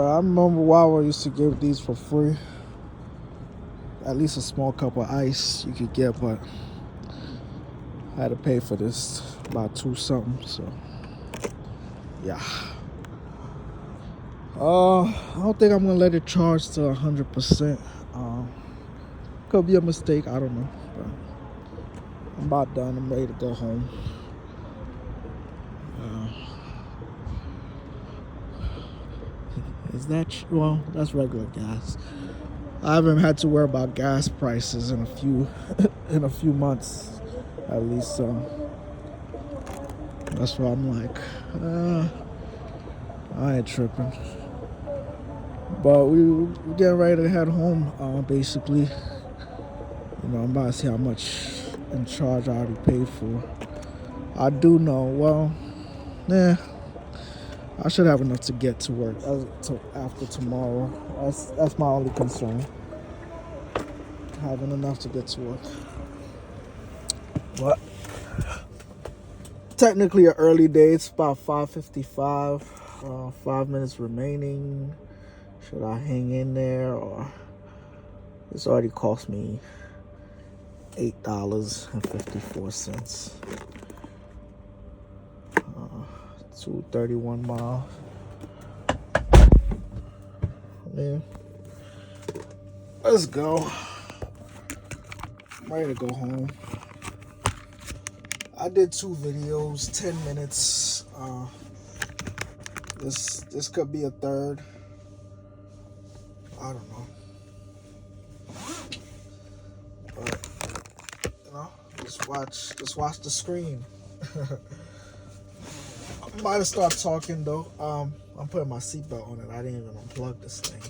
I remember Wawa used to give these for free. At least a small cup of ice you could get, but I had to pay for this about two something. So yeah. I don't think I'm gonna let it charge to 100%. Could be a mistake. I don't know. But I'm about done. I'm ready to go home. Is that well? That's regular gas. I haven't had to worry about gas prices in a few in a few months, at least. So that's why I'm like, I ain't tripping. But we getting ready to head home. Basically, I'm about to see how much in charge I already paid for. I do know. Well, I should have enough to get to work after tomorrow. That's my only concern. Having enough to get to work. But technically an early day. It's about 5:55. 5 minutes remaining. Should I hang in there, or this already cost me $8.54. 231 miles. Man, let's go. I'm ready to go home. I did 2 videos, 10 minutes. This could be a third. I don't know. But just watch the screen. I might have started talking though. I'm putting my seatbelt on it. I didn't even unplug this thing.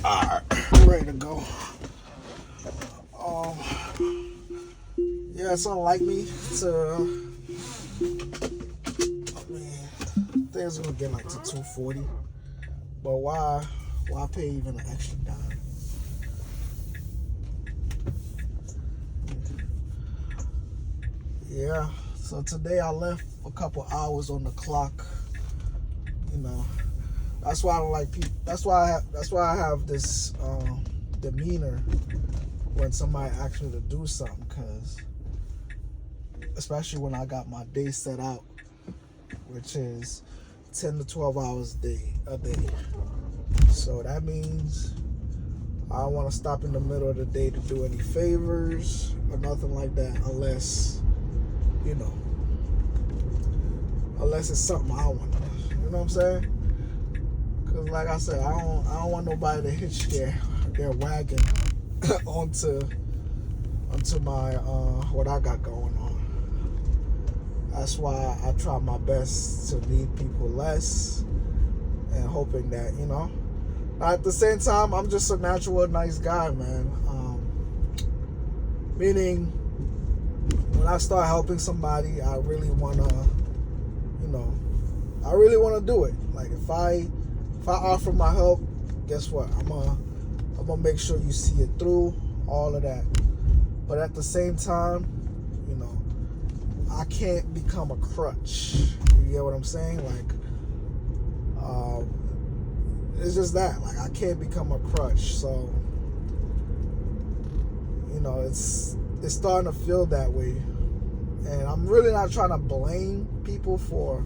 Alright, ready to go. Yeah, it's unlike me to. Things gonna get like to 240, but why pay even an extra dime? Yeah, so today I left a couple hours on the clock. That's why I don't like people. That's why I have this demeanor when somebody asks me to do something, because especially when I got my day set out, which is 10 to 12 hours a day. So that means I don't want to stop in the middle of the day to do any favors or nothing like that, unless it's something I want to do. You know what I'm saying? Because like I said, I don't want nobody to hitch their wagon onto my what I got going on. That's why I try my best to lead people less, and hoping that, at the same time, I'm just a natural nice guy, man. Meaning, when I start helping somebody, I really wanna do it. Like if I offer my help, guess what? I'm gonna make sure you see it through, all of that. But at the same time, I can't become a crutch. You get what I'm saying? Like, it's just that. Like, I can't become a crutch. So, it's starting to feel that way. And I'm really not trying to blame people for,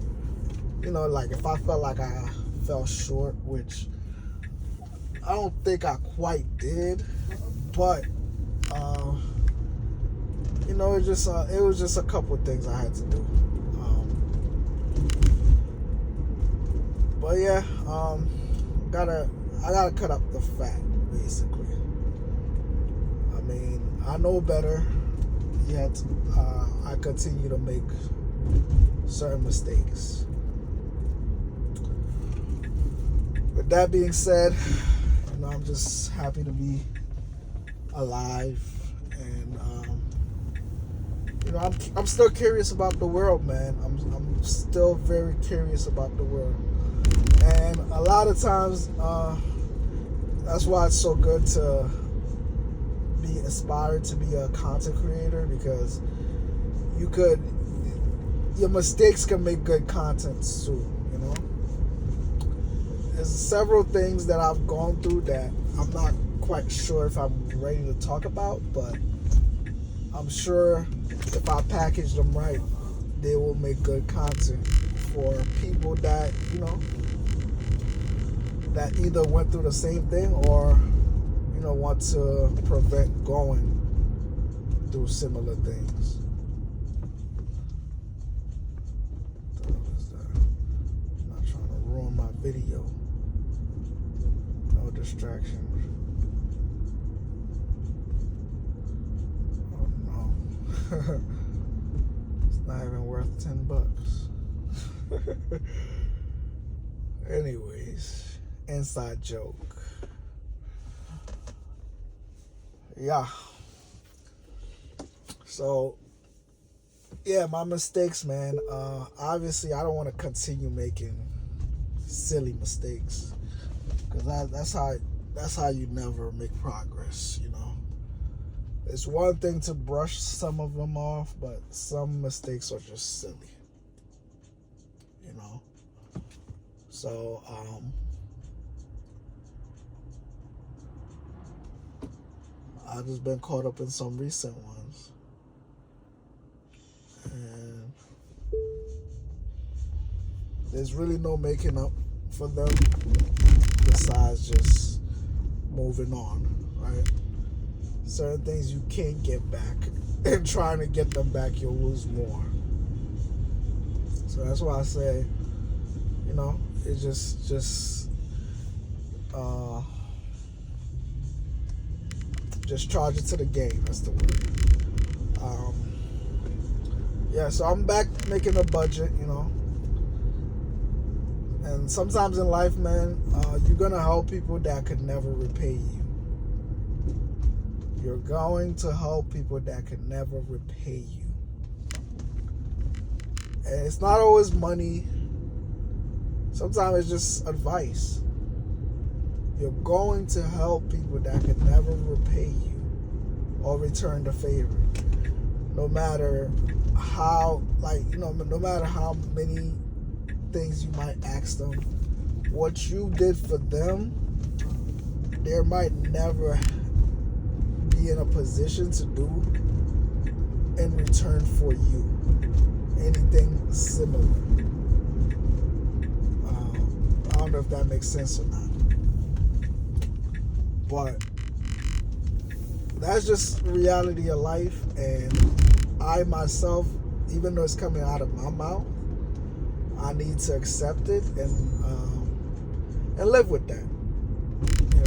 like if I felt like I fell short, which I don't think I quite did. But, it was just a couple of things I had to do. But yeah, I gotta cut up the fat, basically. I mean, I know better, yet I continue to make certain mistakes. With that being said, I'm just happy to be alive, and I'm still curious about the world, man. I'm still very curious about the world, lot of times, that's why it's so good to be inspired to be a content creator, because your mistakes can make good content too, you know? There's several things that I've gone through that I'm not quite sure if I'm ready to talk about, but I'm sure if I package them right, they will make good content for people that, you know, that either went through the same thing or, you know, want to prevent going through similar things. What the hell is that? I'm not trying to ruin my video. No distractions. Oh no. It's not even worth $10. Anyways, inside joke. Yeah. So, yeah, my mistakes, man. Obviously, I don't want to continue making silly mistakes, because that's how you never make progress. You know, it's one thing to brush some of them off, but some mistakes are just silly. You know. So, I've just been caught up in some recent ones. And there's really no making up for them besides just moving on, right? Certain things you can't get back, and trying to get them back, you'll lose more. So that's why I say, you know, it's just charge it to the game. That's the word. Yeah, so I'm back making a budget, you know. And sometimes in life, man, you're going to help people that could never repay you. You're going to help people that could never repay you. And it's not always money. Sometimes it's just advice. You're going to help people that could never repay you or return the favor. No matter how, no matter how many things you might ask them, what you did for them, they might never be in a position to do in return for you anything similar. I don't know if that makes sense or not, but that's just reality of life. And I myself, even though it's coming out of my mouth, I need to accept it and live with that, you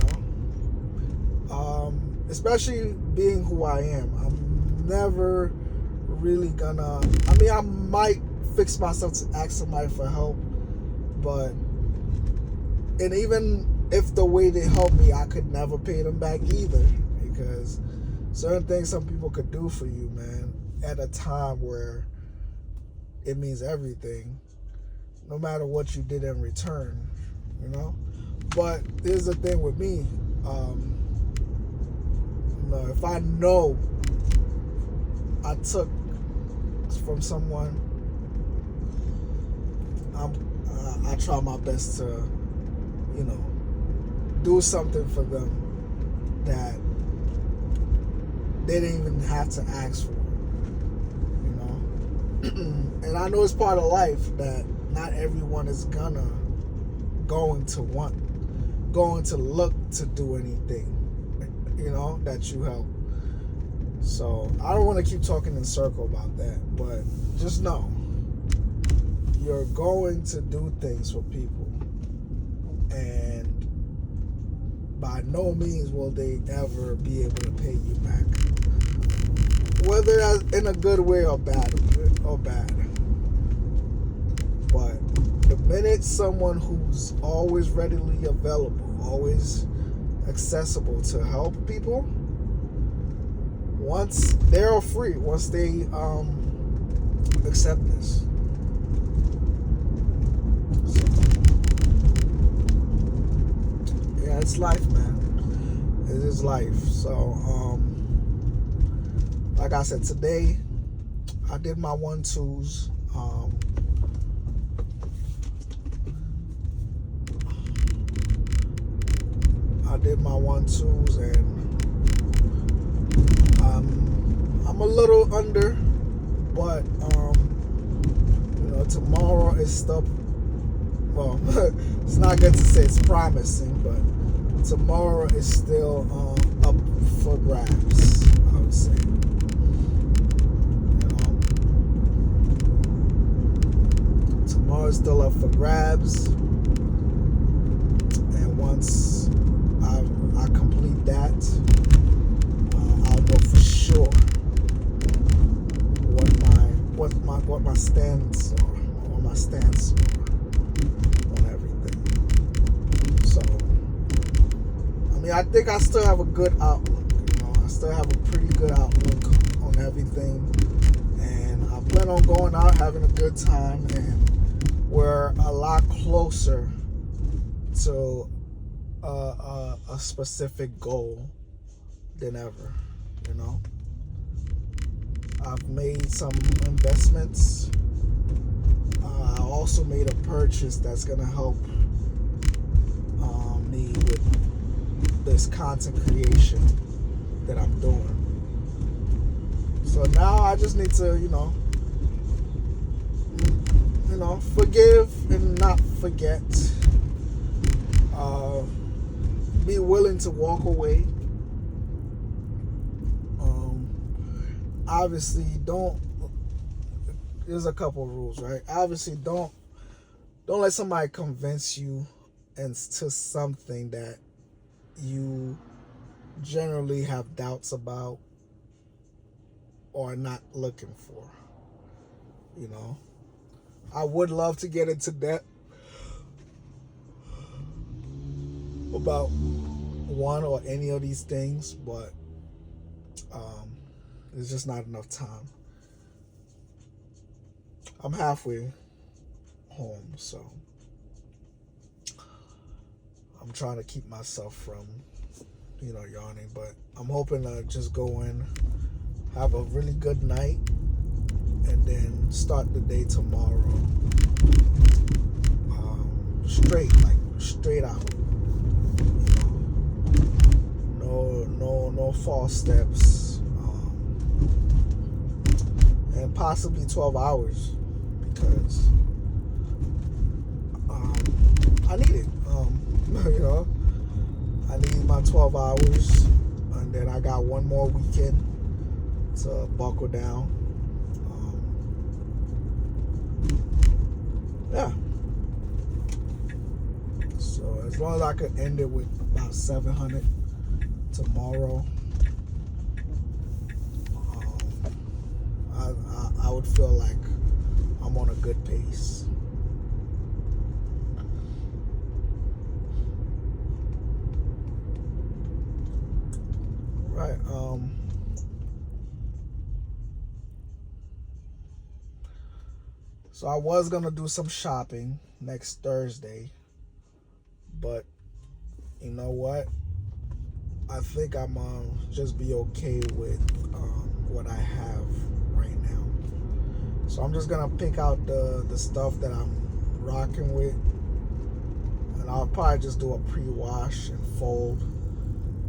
know. Especially being who I am, I'm never really gonna. I mean, I might fix myself to ask somebody for help, but even if the way they help me, I could never pay them back either, because certain things some people could do for you, man, at a time where it means everything, no matter what you did in return, you know. But here's the thing with me, you know, if I know I took from someone, I try my best to, you know, do something for them that they didn't even have to ask for, you know. And I know it's part of life that not everyone is going to look to do anything, you know, that you help. So I don't want to keep talking in circle about that, but just know you're going to do things for people, and by no means will they ever be able to pay you back, whether that's in a good way or bad. But the minute someone who's always readily available, always accessible to help people, once they're free, once they accept this. it's life, man. It is life. So, like I said, today I did my 1-2s. I did my 1-2s, and I'm a little under, but tomorrow is still, well, it's not good to say it's promising, but tomorrow is still up for grabs, I would say. Tomorrow is still up for grabs, and once I complete that, I'll know for sure what my stance are, or my stance on everything. So, I mean, I think I still have a good outlook. I still have a pretty good outlook on everything, and I plan on going out, having a good time, and we're a lot closer to a specific goal than ever. I've made some investments. I also made a purchase that's gonna help me with this content creation that I'm doing. So now I just need to, forgive and not forget. Be willing to walk away. Obviously, there's a couple rules, right? Obviously, don't let somebody convince you into something that you generally have doubts about or are not looking for. I would love to get into depth about one or any of these things, but there's just not enough time. I'm halfway home, so I'm trying to keep myself from, yawning. But I'm hoping to just go in, have a really good night, and then start the day tomorrow straight out. No false steps. And possibly 12 hours, because I need it. I need my 12 hours, and then I got one more weekend to buckle down. Yeah. So as long as I could end it with about 700 tomorrow, I would feel like I'm on a good pace. Right. So I was gonna do some shopping next Thursday, but you know what? I think I'm just be okay with what I have right now. So I'm just gonna pick out the stuff that I'm rocking with, and I'll probably just do a pre-wash and fold,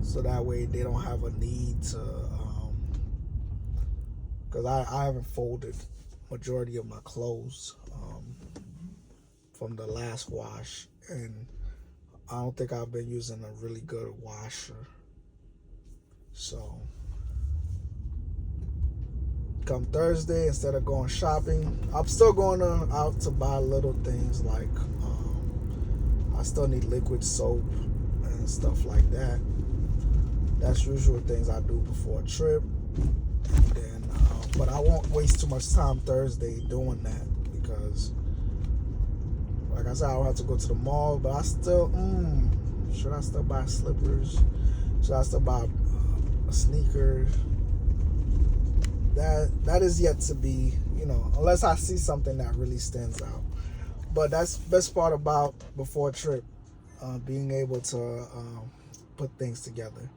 so that way they don't have a need to, because I haven't folded majority of my clothes from the last wash, and I don't think I've been using a really good washer. So come Thursday, instead of going shopping, I'm still going out to buy little things like I still need liquid soap and stuff like that. That's usual things I do before a trip. And then, but I won't waste too much time Thursday doing that, because like I said, I don't have to go to the mall. But I still, should I still buy slippers? Should I still buy sneakers? That is yet to be, unless I see something that really stands out. But that's the best part about before a trip. being able to put things together.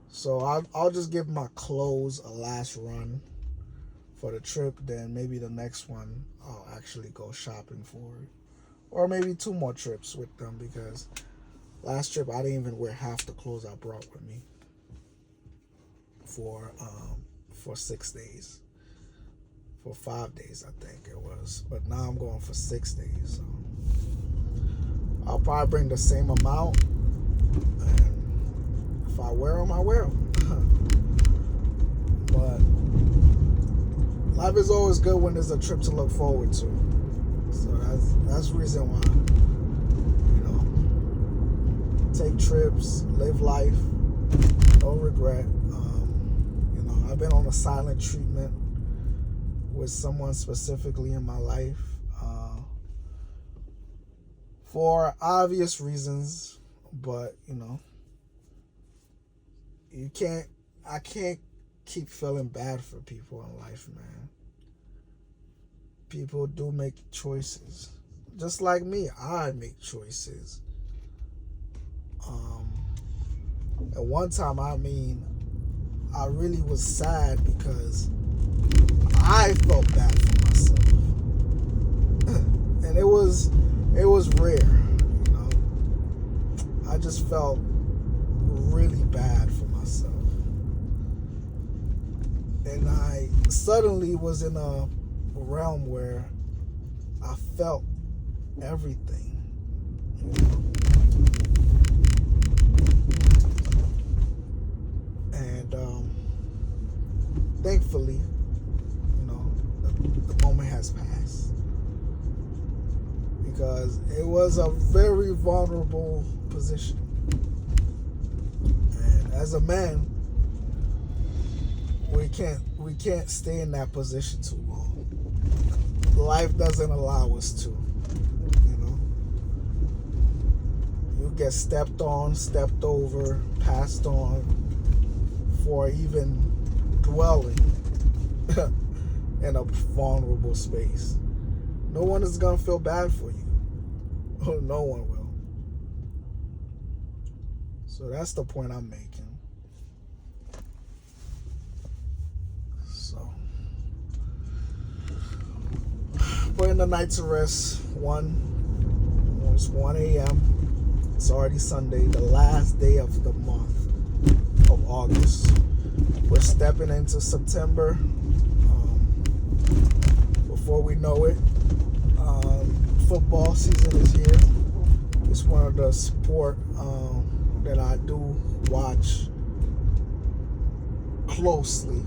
So I'll just give my clothes a last run for the trip. Then maybe the next one I'll actually go shopping for it, or maybe 2 more trips with them, because last trip I didn't even wear half the clothes I brought with me for 6 days, for 5 days I think it was. But now I'm going for 6 days, so I'll probably bring the same amount, and if I wear them, I wear them. But life is always good when there's a trip to look forward to. So that's the reason why, take trips, live life, no regret. I've been on a silent treatment with someone specifically in my life for obvious reasons, but I can't keep feeling bad for people in life, man. People do make choices. Just like me, I make choices. At one time, I really was sad because I felt bad for myself. And it was rare, I just felt really bad for myself. And I suddenly was in a realm where I felt everything. And thankfully, the moment has passed, because it was a very vulnerable position. And as a man, we can't stay in that position too long. Life doesn't allow us to. You get stepped on, stepped over, passed on for even dwelling in a vulnerable space. No one is gonna feel bad for you. No one will. So that's the point I'm making. So, putting the night to rest. It's 1 a.m. It's already Sunday, the last day of the month of August. We're stepping into September. Before we know it, football season is here. It's one of the sport that I do watch closely.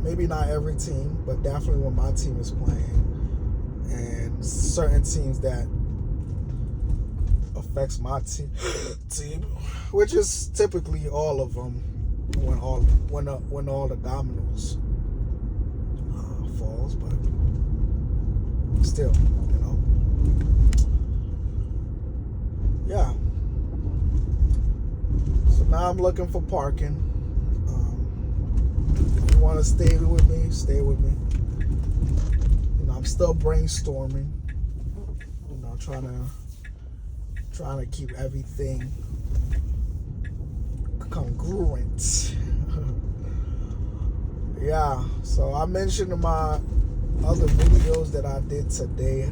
Maybe not every team, but definitely when my team is playing, and certain teams that affects my team, which is typically all of them. When all the dominoes falls, but still, yeah. So now I'm looking for parking. If you want to stay with me, stay with me. I'm still brainstorming. Trying to keep everything congruent. Yeah, so I mentioned in my other videos that I did today